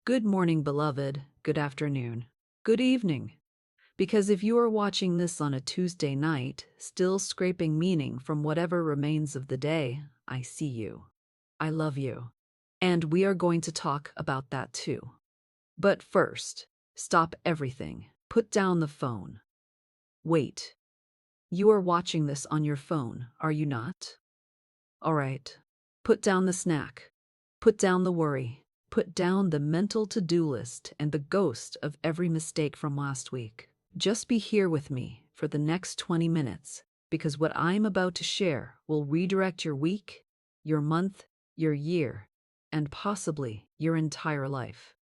Good morning, beloved. Good afternoon. Good evening. Because if you are watching this on a Tuesday night, still scraping meaning from whatever remains of the day, I see you. I love you. And we are going to talk about that too. But first, stop everything. Put down the phone. Wait. You are watching this on your phone, are you not? All right. Put down the snack. Put down the worry. Put down the mental to-do list and the ghost of every mistake from last week. Just be here with me for the next 20 minutes, because what I'm about to share will redirect your week, your month, your year, and possibly your entire life.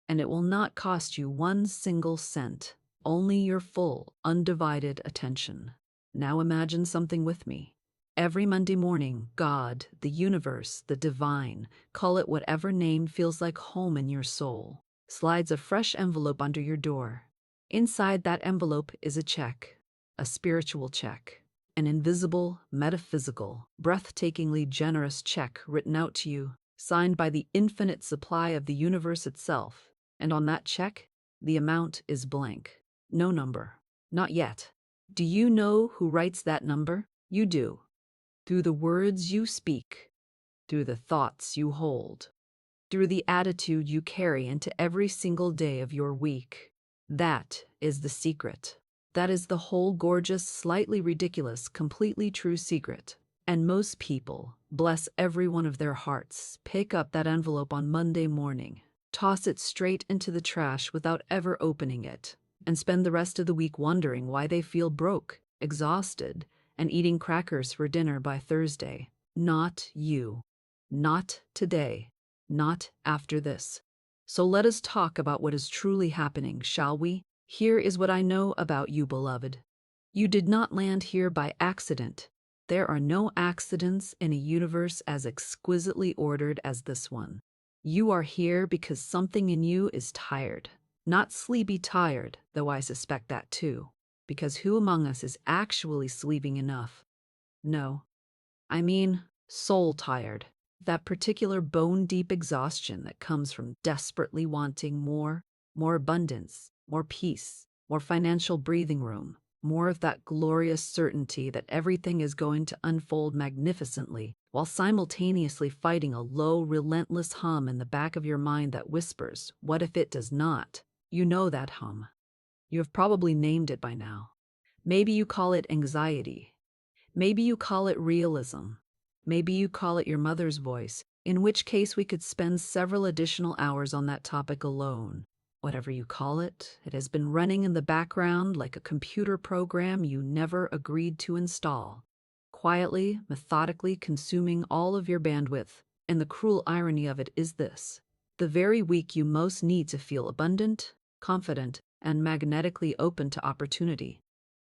And it will not cost you one single cent, only your full, undivided attention. Now imagine something with me. Every Monday morning, God, the universe, the divine, call it whatever name feels like home in your soul, slides a fresh envelope under your door. Inside that envelope is a check, a spiritual check, an invisible, metaphysical, breathtakingly generous check written out to you, signed by the infinite supply of the universe itself. And on that check, the amount is blank. No number. Not yet. Do you know who writes that number? You do. Through the words you speak, through the thoughts you hold, through the attitude you carry into every single day of your week. That is the secret. That is the whole gorgeous, slightly ridiculous, completely true secret. And most people, bless every one of their hearts, pick up that envelope on Monday morning, toss it straight into the trash without ever opening it, and spend the rest of the week wondering why they feel broke, exhausted, and eating crackers for dinner by Thursday. Not you. Not today. Not after this. So let us talk about what is truly happening, shall we? Here is what I know about you, beloved. You did not land here by accident. There are no accidents in a universe as exquisitely ordered as this one. You are here because something in you is tired. Not sleepy tired, though I suspect that too. Because who among us is actually sleeping enough? No. I mean, soul tired. That particular bone-deep exhaustion that comes from desperately wanting more abundance, more peace, more financial breathing room, more of that glorious certainty that everything is going to unfold magnificently, while simultaneously fighting a low, relentless hum in the back of your mind that whispers, what if it does not? You know that hum. You have probably named it by now. Maybe you call it anxiety. Maybe you call it realism. Maybe you call it your mother's voice, in which case we could spend several additional hours on that topic alone. Whatever you call it, it has been running in the background like a computer program you never agreed to install, quietly, methodically consuming all of your bandwidth. And the cruel irony of it is this: the very week you most need to feel abundant, confident, and magnetically open to opportunity.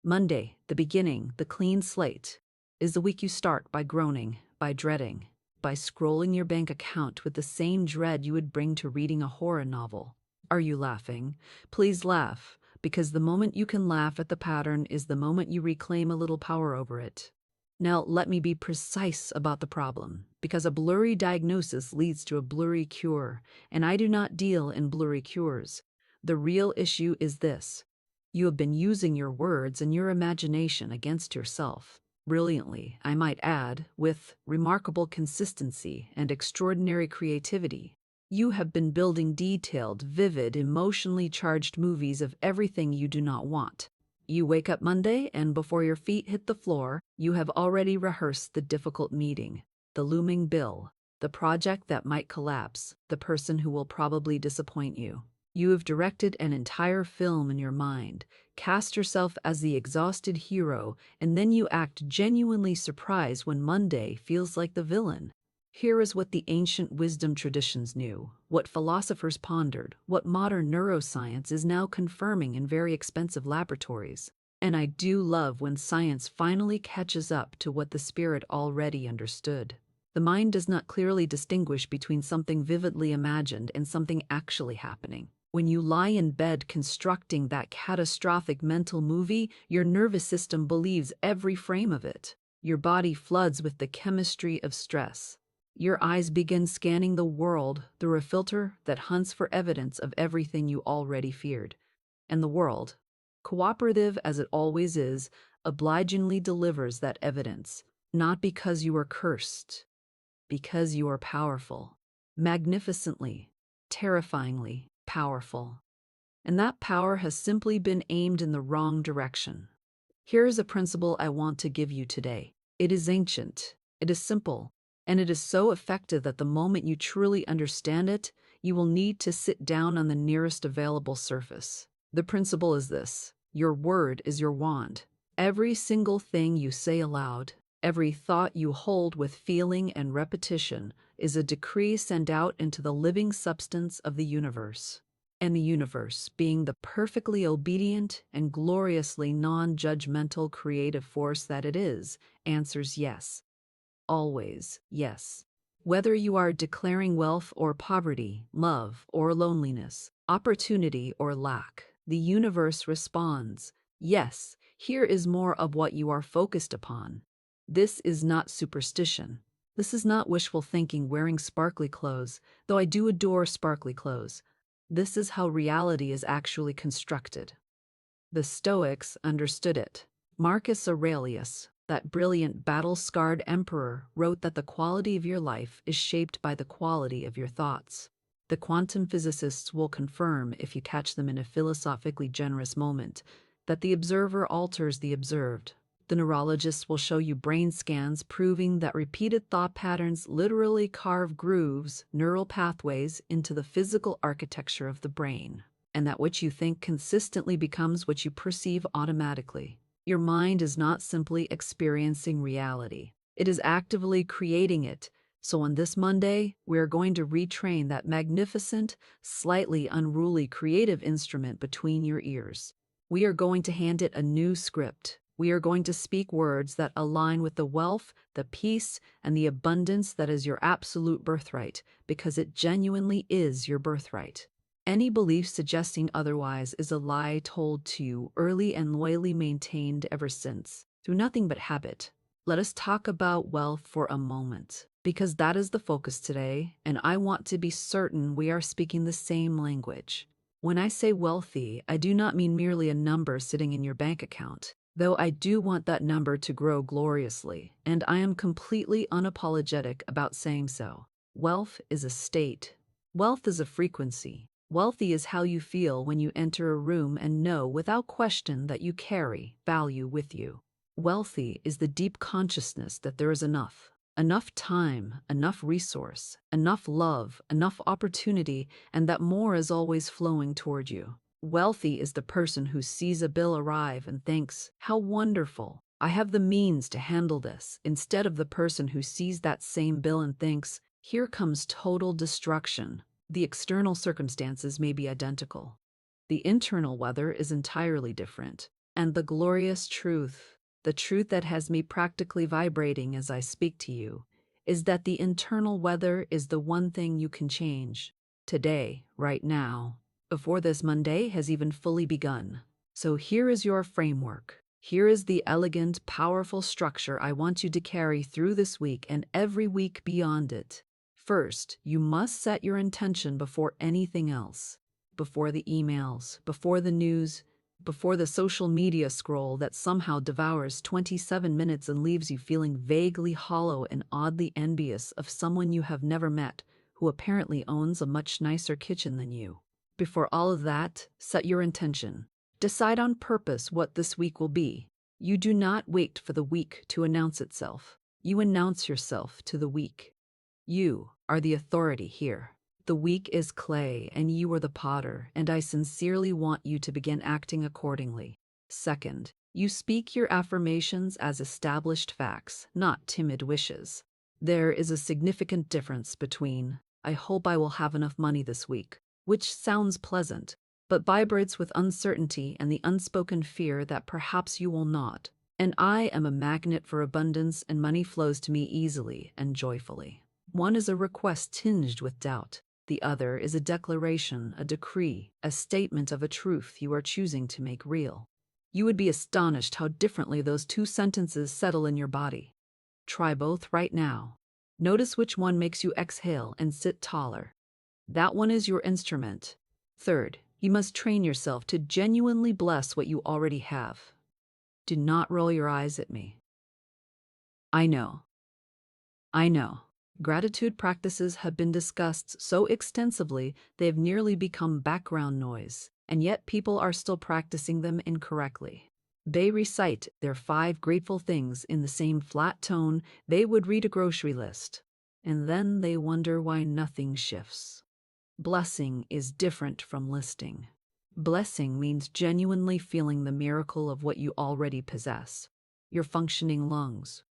Monday, the beginning, the clean slate, is the week you start by groaning, by dreading, by scrolling your bank account with the same dread you would bring to reading a horror novel. Are you laughing? Please laugh, because the moment you can laugh at the pattern is the moment you reclaim a little power over it. Now, let me be precise about the problem, because a blurry diagnosis leads to a blurry cure, and I do not deal in blurry cures. The real issue is this: you have been using your words and your imagination against yourself. Brilliantly, I might add, with remarkable consistency and extraordinary creativity. You have been building detailed, vivid, emotionally charged movies of everything you do not want. You wake up Monday, and before your feet hit the floor, you have already rehearsed the difficult meeting, the looming bill, the project that might collapse, the person who will probably disappoint you. You have directed an entire film in your mind, cast yourself as the exhausted hero, and then you act genuinely surprised when Monday feels like the villain. Here is what the ancient wisdom traditions knew, what philosophers pondered, what modern neuroscience is now confirming in very expensive laboratories. And I do love when science finally catches up to what the spirit already understood. The mind does not clearly distinguish between something vividly imagined and something actually happening. When you lie in bed constructing that catastrophic mental movie, your nervous system believes every frame of it. Your body floods with the chemistry of stress. Your eyes begin scanning the world through a filter that hunts for evidence of everything you already feared. And the world, cooperative as it always is, obligingly delivers that evidence, not because you are cursed, because you are powerful, magnificently, terrifyingly powerful. And that power has simply been aimed in the wrong direction. Here is a principle I want to give you today. It is ancient, it is simple, and it is so effective that the moment you truly understand it, you will need to sit down on the nearest available surface. The principle is this: your word is your wand. Every single thing you say aloud, every thought you hold with feeling and repetition, is a decree sent out into the living substance of the universe. And the universe, being the perfectly obedient and gloriously non-judgmental creative force that it is, answers yes. Always yes. Whether you are declaring wealth or poverty, love or loneliness, opportunity or lack, the universe responds, yes, here is more of what you are focused upon. This is not superstition. This is not wishful thinking wearing sparkly clothes, though I do adore sparkly clothes. This is how reality is actually constructed. The Stoics understood it. Marcus Aurelius, that brilliant battle-scarred emperor, wrote that the quality of your life is shaped by the quality of your thoughts. The quantum physicists will confirm, if you catch them in a philosophically generous moment, that the observer alters the observed. The neurologists will show you brain scans proving that repeated thought patterns literally carve grooves, neural pathways, into the physical architecture of the brain, and that what you think consistently becomes what you perceive automatically. Your mind is not simply experiencing reality. It is actively creating it. So on this Monday, we are going to retrain that magnificent, slightly unruly creative instrument between your ears. We are going to hand it a new script. We are going to speak words that align with the wealth, the peace, and the abundance that is your absolute birthright, because it genuinely is your birthright. Any belief suggesting otherwise is a lie told to you early and loyally maintained ever since, through nothing but habit. Let us talk about wealth for a moment, because that is the focus today, and I want to be certain we are speaking the same language. When I say wealthy, I do not mean merely a number sitting in your bank account, though I do want that number to grow gloriously, and I am completely unapologetic about saying so. Wealth is a state. Wealth is a frequency. Wealthy is how you feel when you enter a room and know without question that you carry value with you. Wealthy is the deep consciousness that there is enough time, enough resource, enough love, enough opportunity, and that more is always flowing toward you. Wealthy is the person who sees a bill arrive and thinks, "How wonderful, I have the means to handle this," instead of the person who sees that same bill and thinks, "Here comes total destruction." The external circumstances may be identical. The internal weather is entirely different. And the glorious truth, the truth that has me practically vibrating as I speak to you, is that the internal weather is the one thing you can change. Today, right now, before this Monday has even fully begun. So here is your framework. Here is the elegant, powerful structure I want you to carry through this week and every week beyond it. First, you must set your intention before anything else. Before the emails, before the news, before the social media scroll that somehow devours 27 minutes and leaves you feeling vaguely hollow and oddly envious of someone you have never met who apparently owns a much nicer kitchen than you. Before all of that, set your intention. Decide on purpose what this week will be. You do not wait for the week to announce itself. You announce yourself to the week. You are the authority here. The week is clay and you are the potter, and I sincerely want you to begin acting accordingly. Second, you speak your affirmations as established facts, not timid wishes. There is a significant difference between, "I hope I will have enough money this week," which sounds pleasant, but vibrates with uncertainty and the unspoken fear that perhaps you will not, and "I am a magnet for abundance and money flows to me easily and joyfully." One is a request tinged with doubt. The other is a declaration, a decree, a statement of a truth you are choosing to make real. You would be astonished how differently those two sentences settle in your body. Try both right now. Notice which one makes you exhale and sit taller. That one is your instrument. Third, you must train yourself to genuinely bless what you already have. Do not roll your eyes at me. I know. I know. Gratitude practices have been discussed so extensively they've nearly become background noise, and yet people are still practicing them incorrectly. They recite their 5 grateful things in the same flat tone they would read a grocery list, and then they wonder why nothing shifts. Blessing is different from listing. Blessing means genuinely feeling the miracle of what you already possess: your functioning lungs,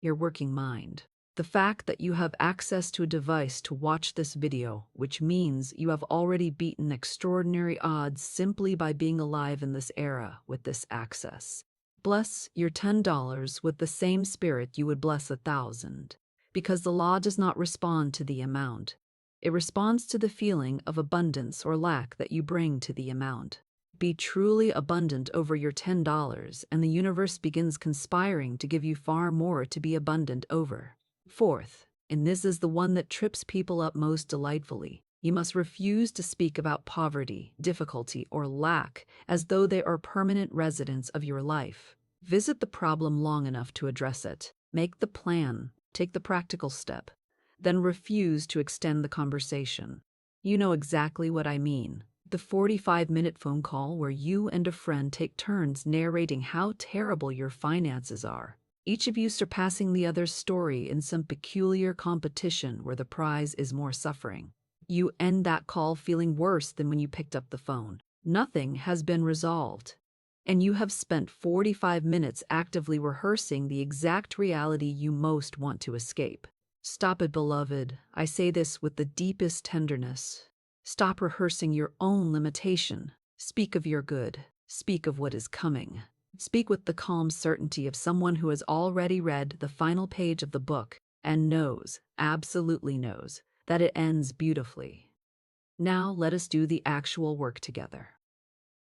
your working mind, the fact that you have access to a device to watch this video, which means you have already beaten extraordinary odds simply by being alive in this era with this access. Bless your $10 with the same spirit you would bless 1,000, because the law does not respond to the amount. It responds to the feeling of abundance or lack that you bring to the amount. Be truly abundant over your $10, and the universe begins conspiring to give you far more to be abundant over. Fourth, and this is the one that trips people up most delightfully, you must refuse to speak about poverty, difficulty, or lack as though they are permanent residents of your life. Visit the problem long enough to address it. Make the plan. Take the practical step. Then refuse to extend the conversation. You know exactly what I mean. The 45-minute phone call where you and a friend take turns narrating how terrible your finances are, each of you surpassing the other's story in some peculiar competition where the prize is more suffering. You end that call feeling worse than when you picked up the phone. Nothing has been resolved, and you have spent 45 minutes actively rehearsing the exact reality you most want to escape. Stop it, beloved. I say this with the deepest tenderness. Stop rehearsing your own limitation. Speak of your good. Speak of what is coming. Speak with the calm certainty of someone who has already read the final page of the book and knows, absolutely knows, that it ends beautifully. Now let us do the actual work together.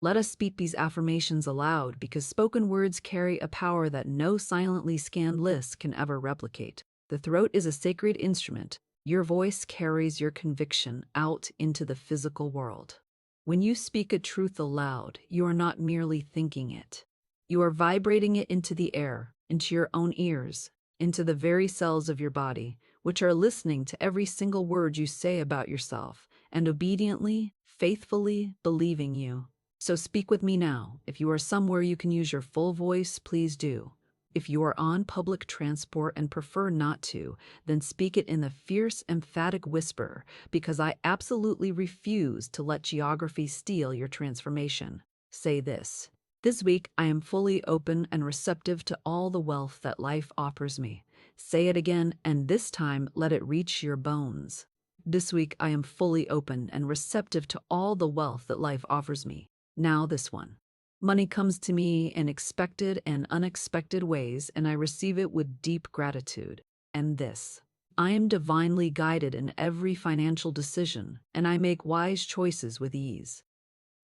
Let us speak these affirmations aloud, because spoken words carry a power that no silently scanned list can ever replicate. The throat is a sacred instrument. Your voice carries your conviction out into the physical world. When you speak a truth aloud, you are not merely thinking it. You are vibrating it into the air, into your own ears, into the very cells of your body, which are listening to every single word you say about yourself and obediently, faithfully believing you. So speak with me now. If you are somewhere you can use your full voice, please do. If you are on public transport and prefer not to, then speak it in a fierce, emphatic whisper, because I absolutely refuse to let geography steal your transformation. Say this: this week I am fully open and receptive to all the wealth that life offers me. Say it again, and this time let it reach your bones. This week I am fully open and receptive to all the wealth that life offers me. Now this one. Money comes to me in expected and unexpected ways, and I receive it with deep gratitude. And this: I am divinely guided in every financial decision, and I make wise choices with ease.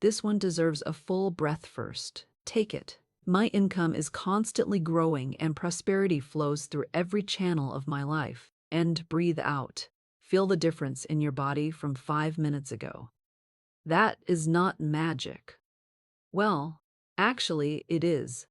This one deserves a full breath first. Take it. My income is constantly growing, and prosperity flows through every channel of my life. And breathe out. Feel the difference in your body from 5 minutes ago. That is not magic. Well, actually, it is.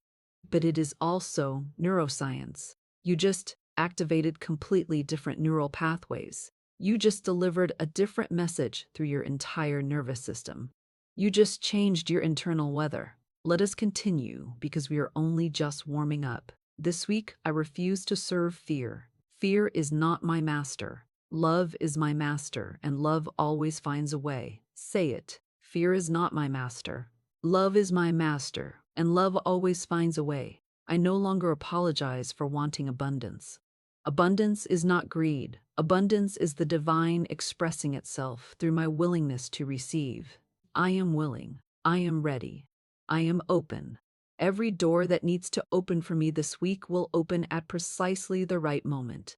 But it is also neuroscience. You just activated completely different neural pathways. You just delivered a different message through your entire nervous system. You just changed your internal weather. Let us continue, because we are only just warming up. This week, I refuse to serve fear. Fear is not my master. Love is my master, and love always finds a way. Say it. Fear is not my master. Love is my master, and love always finds a way. I no longer apologize for wanting abundance. Abundance is not greed. Abundance is the divine expressing itself through my willingness to receive. I am willing. I am ready. I am open. Every door that needs to open for me this week will open at precisely the right moment.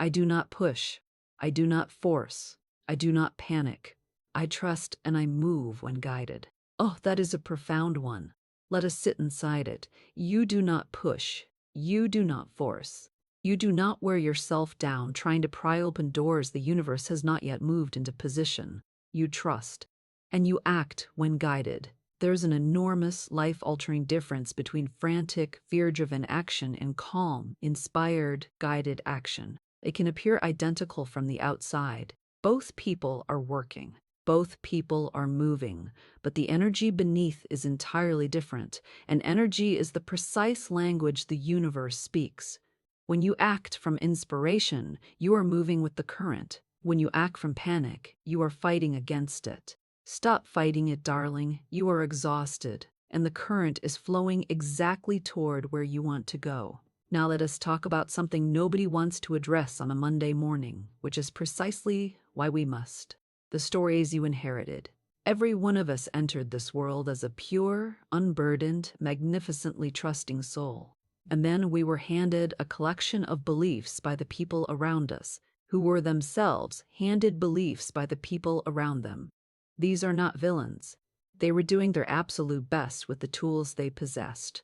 I do not push. I do not force. I do not panic. I trust and I move when guided. Oh, that is a profound one. Let us sit inside it. You do not push. You do not force. You do not wear yourself down trying to pry open doors the universe has not yet moved into position. You trust. And you act when guided. There's an enormous, life-altering difference between frantic, fear-driven action and calm, inspired, guided action. It can appear identical from the outside. Both people are working. Both people are moving, but the energy beneath is entirely different, and energy is the precise language the universe speaks. When you act from inspiration, you are moving with the current. When you act from panic, you are fighting against it. Stop fighting it, darling. You are exhausted, and the current is flowing exactly toward where you want to go. Now let us talk about something nobody wants to address on a Monday morning, which is precisely why we must. The stories you inherited. Every one of us entered this world as a pure, unburdened, magnificently trusting soul. And then we were handed a collection of beliefs by the people around us, who were themselves handed beliefs by the people around them. These are not villains. They were doing their absolute best with the tools they possessed.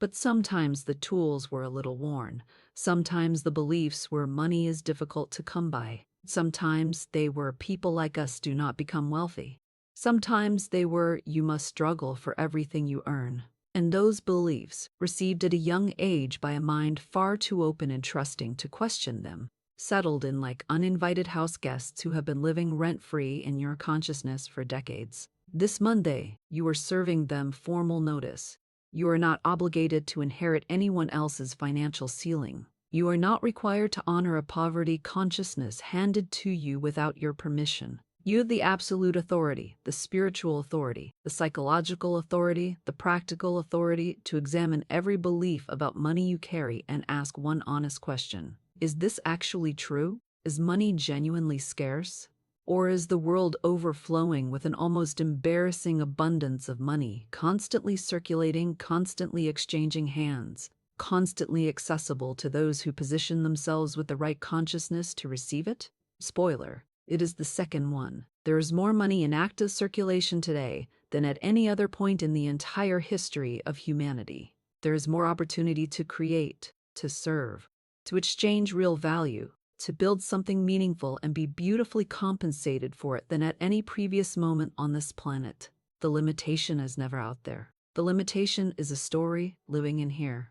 But sometimes the tools were a little worn. Sometimes the beliefs were money is difficult to come by. Sometimes they were people like us do not become wealthy. Sometimes they were you must struggle for everything you earn. And those beliefs, received at a young age by a mind far too open and trusting to question them, settled in like uninvited house guests who have been living rent-free in your consciousness for decades. This Monday, you are serving them formal notice. You are not obligated to inherit anyone else's financial ceiling. You are not required to honor a poverty consciousness handed to you without your permission. You have the absolute authority, the spiritual authority, the psychological authority, the practical authority to examine every belief about money you carry and ask one honest question. Is this actually true? Is money genuinely scarce? Or is the world overflowing with an almost embarrassing abundance of money, constantly circulating, constantly exchanging hands, constantly accessible to those who position themselves with the right consciousness to receive it? Spoiler, it is the second one. There is more money in active circulation today than at any other point in the entire history of humanity. There is more opportunity to create, to serve, to exchange real value, to build something meaningful and be beautifully compensated for it than at any previous moment on this planet. The limitation is never out there. The limitation is a story living in here.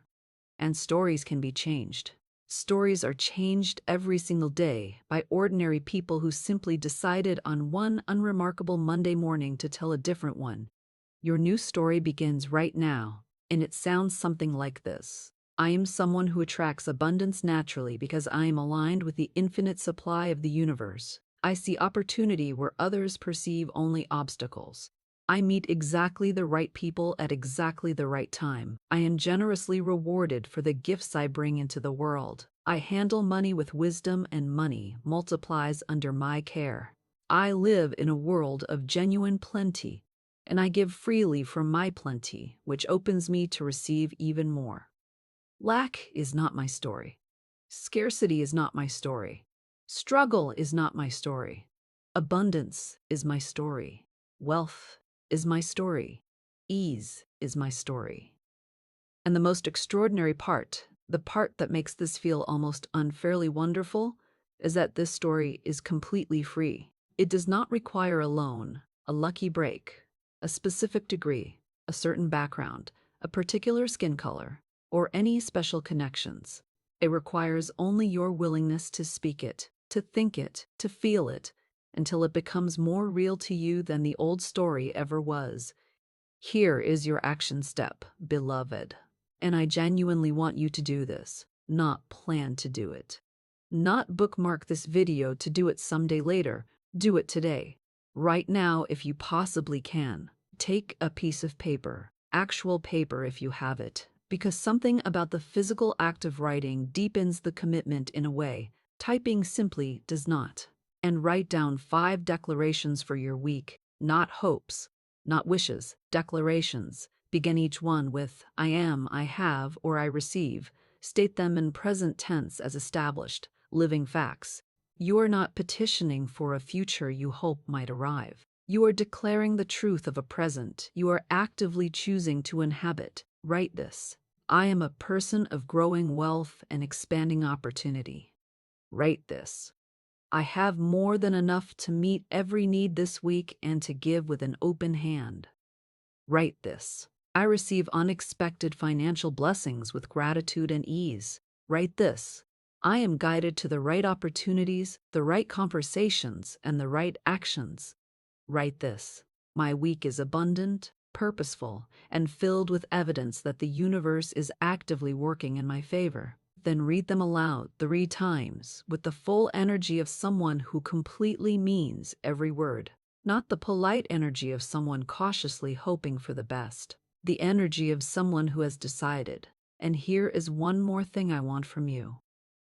And stories can be changed. Stories are changed every single day by ordinary people who simply decided on one unremarkable Monday morning to tell a different one. Your new story begins right now, and it sounds something like this. I am someone who attracts abundance naturally because I am aligned with the infinite supply of the universe. I see opportunity where others perceive only obstacles. I meet exactly the right people at exactly the right time. I am generously rewarded for the gifts I bring into the world. I handle money with wisdom, and money multiplies under my care. I live in a world of genuine plenty, and I give freely from my plenty, which opens me to receive even more. Lack is not my story. Scarcity is not my story. Struggle is not my story. Abundance is my story. Wealth is my story. Ease is my story. And the most extraordinary part, the part that makes this feel almost unfairly wonderful, is that this story is completely free. It does not require a loan, a lucky break, a specific degree, a certain background, a particular skin color, or any special connections. It requires only your willingness to speak it, to think it, to feel it, until it becomes more real to you than the old story ever was. Here is your action step, beloved. And I genuinely want you to do this, not plan to do it. Not bookmark this video to do it someday later. Do it today. Right now if you possibly can. Take a piece of paper, actual paper if you have it, because something about the physical act of writing deepens the commitment in a way typing simply does not. And write down 5 declarations for your week, not hopes, not wishes, declarations. Begin each one with I am, I have, or I receive. State them in present tense as established, living facts. You are not petitioning for a future you hope might arrive. You are declaring the truth of a present you are actively choosing to inhabit. Write this. I am a person of growing wealth and expanding opportunity. Write this. I have more than enough to meet every need this week and to give with an open hand. Write this. I receive unexpected financial blessings with gratitude and ease. Write this. I am guided to the right opportunities, the right conversations, and the right actions. Write this. My week is abundant, purposeful, and filled with evidence that the universe is actively working in my favor. Then read them aloud 3 times with the full energy of someone who completely means every word. Not the polite energy of someone cautiously hoping for the best. The energy of someone who has decided. And here is one more thing I want from you.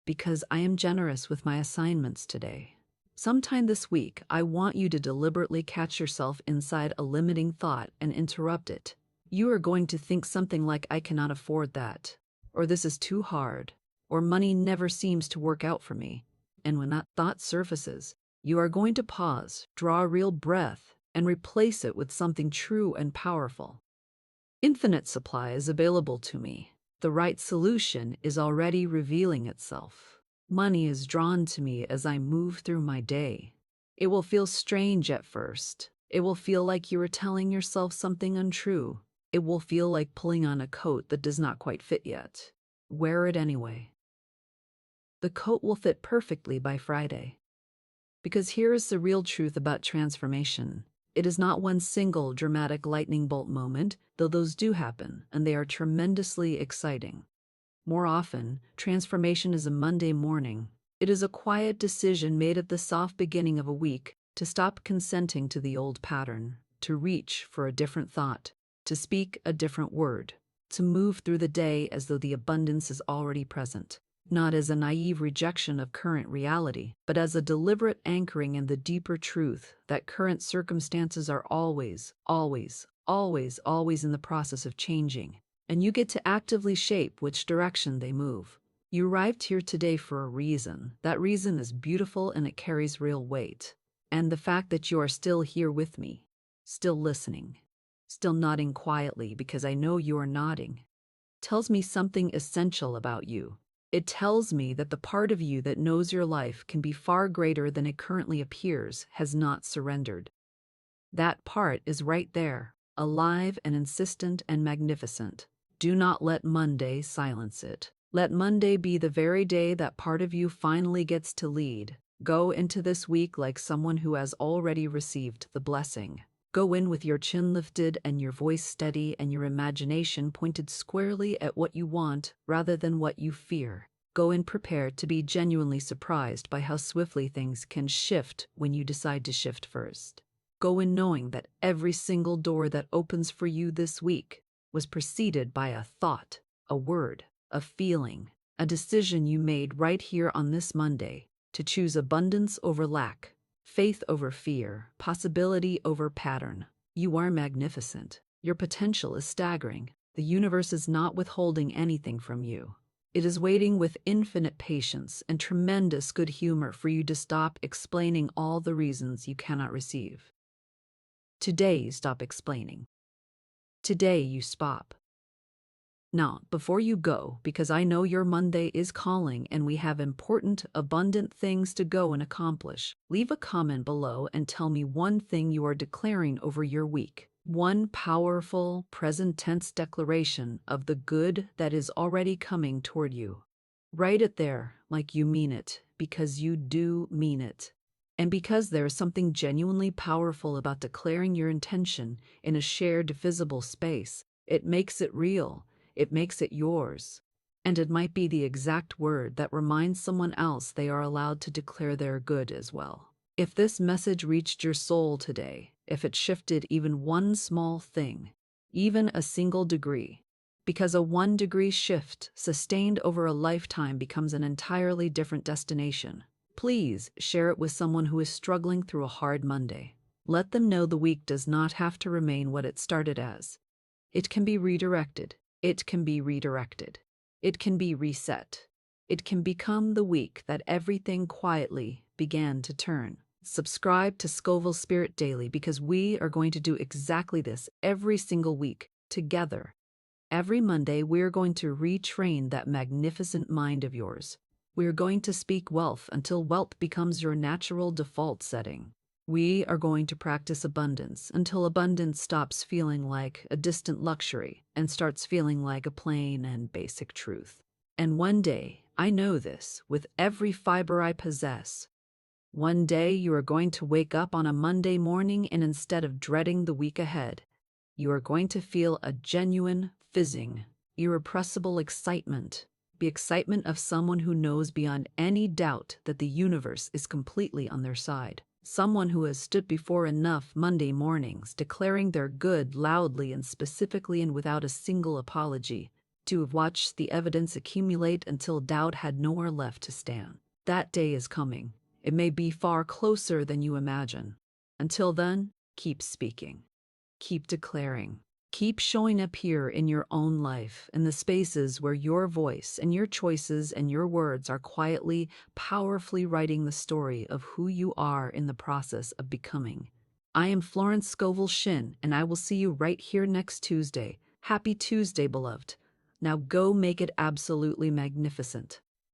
Because I am generous with my assignments today. Sometime this week, I want you to deliberately catch yourself inside a limiting thought and interrupt it. You are going to think something like, I cannot afford that, or this is too hard, or money never seems to work out for me. And when that thought surfaces, you are going to pause, draw a real breath, and replace it with something true and powerful. Infinite supply is available to me. The right solution is already revealing itself. Money is drawn to me as I move through my day. It will feel strange at first. It will feel like you are telling yourself something untrue. It will feel like pulling on a coat that does not quite fit yet. Wear it anyway. The coat will fit perfectly by Friday. Because here is the real truth about transformation. It is not one single dramatic lightning bolt moment, though those do happen, and they are tremendously exciting. More often, transformation is a Monday morning. It is a quiet decision made at the soft beginning of a week to stop consenting to the old pattern, to reach for a different thought, to speak a different word, to move through the day as though the abundance is already present. Not as a naive rejection of current reality, but as a deliberate anchoring in the deeper truth that current circumstances are always, always, always, always in the process of changing, and you get to actively shape which direction they move. You arrived here today for a reason. That reason is beautiful and it carries real weight. And the fact that you are still here with me, still listening, still nodding quietly because I know you are nodding, tells me something essential about you. It tells me that the part of you that knows your life can be far greater than it currently appears has not surrendered. That part is right there, alive and insistent and magnificent. Do not let Monday silence it. Let Monday be the very day that part of you finally gets to lead. Go into this week like someone who has already received the blessing. Go in with your chin lifted and your voice steady and your imagination pointed squarely at what you want rather than what you fear. Go in prepared to be genuinely surprised by how swiftly things can shift when you decide to shift first. Go in knowing that every single door that opens for you this week was preceded by a thought, a word, a feeling, a decision you made right here on this Monday to choose abundance over lack, faith over fear, possibility over pattern. You are magnificent. Your potential is staggering. The universe is not withholding anything from you. It is waiting with infinite patience and tremendous good humor for you to stop explaining all the reasons you cannot receive. Today you stop explaining. Today you stop. Now, before you go, because I know your Monday is calling and we have important, abundant things to go and accomplish, leave a comment below and tell me one thing you are declaring over your week. One powerful, present tense declaration of the good that is already coming toward you. Write it there like you mean it, because you do mean it. And because there is something genuinely powerful about declaring your intention in a shared, visible space, it makes it real. It makes it yours. And it might be the exact word that reminds someone else they are allowed to declare their good as well. If this message reached your soul today, if it shifted even one small thing, even a single degree, because a 1-degree shift sustained over a lifetime becomes an entirely different destination, please share it with someone who is struggling through a hard Monday. Let them know the week does not have to remain what it started as. It can be redirected. It can be redirected. It can be reset. It can become the week that everything quietly began to turn. Subscribe to Scovel Spirit Daily because we are going to do exactly this every single week together. Every Monday, we're going to retrain that magnificent mind of yours. We're going to speak wealth until wealth becomes your natural default setting. We are going to practice abundance until abundance stops feeling like a distant luxury and starts feeling like a plain and basic truth. And one day, I know this with every fiber I possess, one day you are going to wake up on a Monday morning and instead of dreading the week ahead, you are going to feel a genuine, fizzing, irrepressible excitement. The excitement of someone who knows beyond any doubt that the universe is completely on their side. Someone who has stood before enough Monday mornings declaring their good loudly and specifically and without a single apology, to have watched the evidence accumulate until doubt had nowhere left to stand. That day is coming. It may be far closer than you imagine. Until then, keep speaking. Keep declaring. Keep showing up here in your own life, in the spaces where your voice and your choices and your words are quietly, powerfully writing the story of who you are in the process of becoming. I am Florence Scovel Shinn, and I will see you right here next Tuesday. Happy Tuesday, beloved. Now go make it absolutely magnificent.